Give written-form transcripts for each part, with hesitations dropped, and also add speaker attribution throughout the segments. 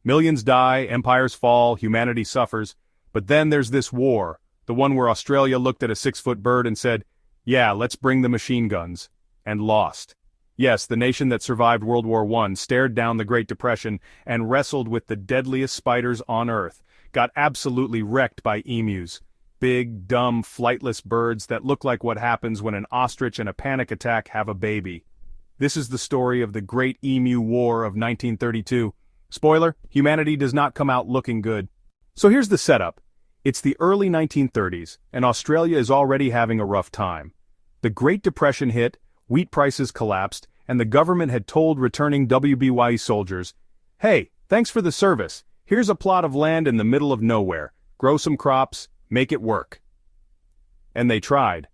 Speaker 1: Millions die, empires fall, humanity suffers. But then there's this war, the one where Australia looked at a 6-foot bird and said, "Yeah, let's bring the machine guns," and lost. Yes, the nation that survived World War I stared down the Great Depression and wrestled with the deadliest spiders on Earth, got absolutely wrecked by emus. Big, dumb, flightless birds that look like what happens when an ostrich in a panic attack have a baby. This is the story of the Great Emu War of 1932. Spoiler, humanity does not come out looking good. So here's the setup. It's the early 1930s, and Australia is already having a rough time. The Great Depression hit, wheat prices collapsed, and the government had told returning WBY soldiers, "Hey, thanks for the service. Here's a plot of land in the middle of nowhere. Grow some crops, make it work." And they tried.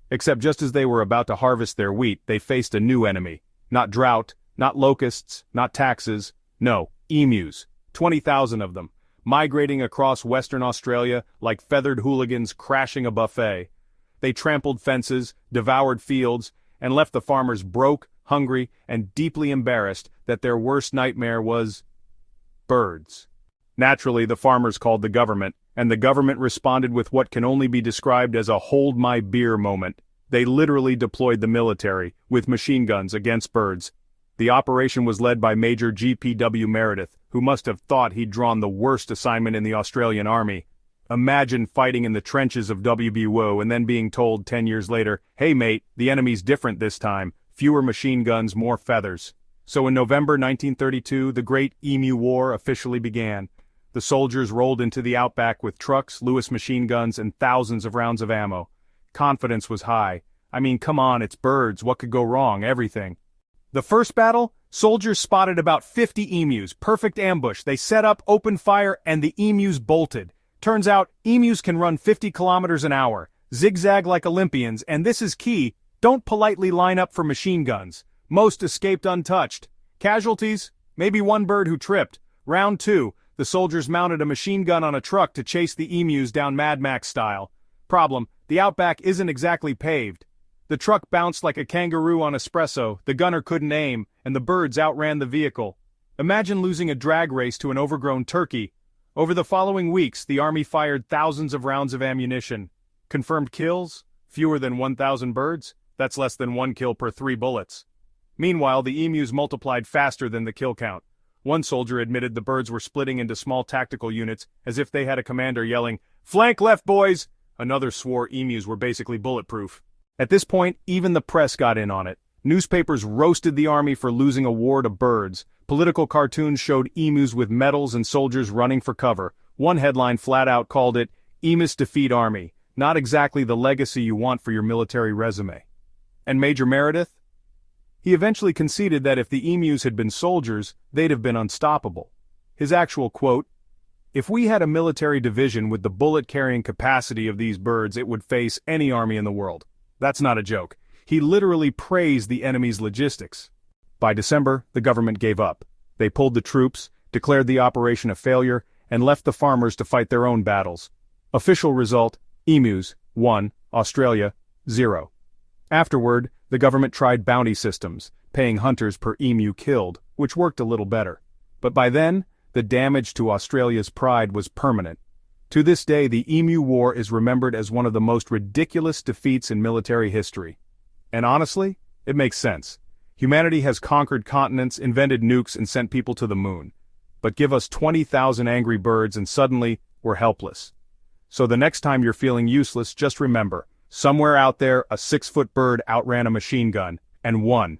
Speaker 1: Except just as they were about to harvest their wheat, they faced a new enemy. Not drought, not locusts, not taxes. No, emus. 20,000 of them, migrating across Western Australia like feathered hooligans crashing a buffet. They trampled fences, devoured fields, and left the farmers broke, hungry, and deeply embarrassed that their worst nightmare was birds. Naturally, the farmers called the government, and the government responded with what can only be described as a hold my beer moment. They literally deployed the military, with machine guns, against birds. The operation was led by Major G.P.W. Meredith, who must have thought he'd drawn the worst assignment in the Australian Army. Imagine fighting in the trenches of WBWO and then being told 10 years later, "Hey mate, the enemy's different this time, fewer machine guns, more feathers." So in November 1932, the Great Emu War officially began. The soldiers rolled into the outback with trucks, Lewis machine guns, and thousands of rounds of ammo. Confidence was high. I mean, come on, it's birds, what could go wrong? Everything. The first battle, soldiers spotted about 50 emus, perfect ambush. They set up, opened fire, and the emus bolted. Turns out, emus can run 50 kilometers an hour, zigzag like Olympians, and this is key, don't politely line up for machine guns. Most escaped untouched. Casualties? Maybe one bird who tripped. Round 2, the soldiers mounted a machine gun on a truck to chase the emus down Mad Max style. Problem, the outback isn't exactly paved. The truck bounced like a kangaroo on espresso, the gunner couldn't aim, and the birds outran the vehicle. Imagine losing a drag race to an overgrown turkey. Over the following weeks, the army fired thousands of rounds of ammunition. Confirmed kills? Fewer than 1,000 birds? That's less than 1 kill per 3 bullets. Meanwhile, the emus multiplied faster than the kill count. One soldier admitted the birds were splitting into small tactical units, as if they had a commander yelling, "Flank left, boys!" Another swore emus were basically bulletproof. At this point, even the press got in on it. Newspapers roasted the army for losing a war to birds. Political cartoons showed emus with medals and soldiers running for cover. One headline flat out called it, "Emus Defeat Army." Not exactly the legacy you want for your military resume. And Major Meredith? He eventually conceded that if the emus had been soldiers, they'd have been unstoppable. His actual quote, "If we had a military division with the bullet-carrying capacity of these birds, it would face any army in the world." That's not a joke. He literally praised the enemy's logistics. By December, the government gave up. They pulled the troops, declared the operation a failure, and left the farmers to fight their own battles. Official result, emus, 1, Australia, 0. Afterward, the government tried bounty systems, paying hunters per emu killed, which worked a little better. But by then, the damage to Australia's pride was permanent. To this day, the Emu War is remembered as one of the most ridiculous defeats in military history. And honestly, it makes sense. Humanity has conquered continents, invented nukes, and sent people to the moon. But give us 20,000 angry birds and suddenly, we're helpless. So the next time you're feeling useless, just remember, somewhere out there, a 6-foot bird outran a machine gun, and won.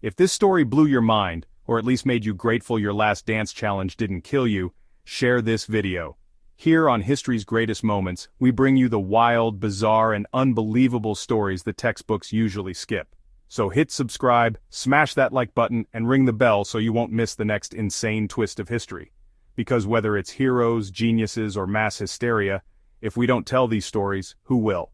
Speaker 1: If this story blew your mind, or at least made you grateful your last dance challenge didn't kill you, share this video. Here on History's Greatest Moments, we bring you the wild, bizarre, and unbelievable stories the textbooks usually skip. So hit subscribe, smash that like button, and ring the bell so you won't miss the next insane twist of history. Because whether it's heroes, geniuses, or mass hysteria, if we don't tell these stories, who will?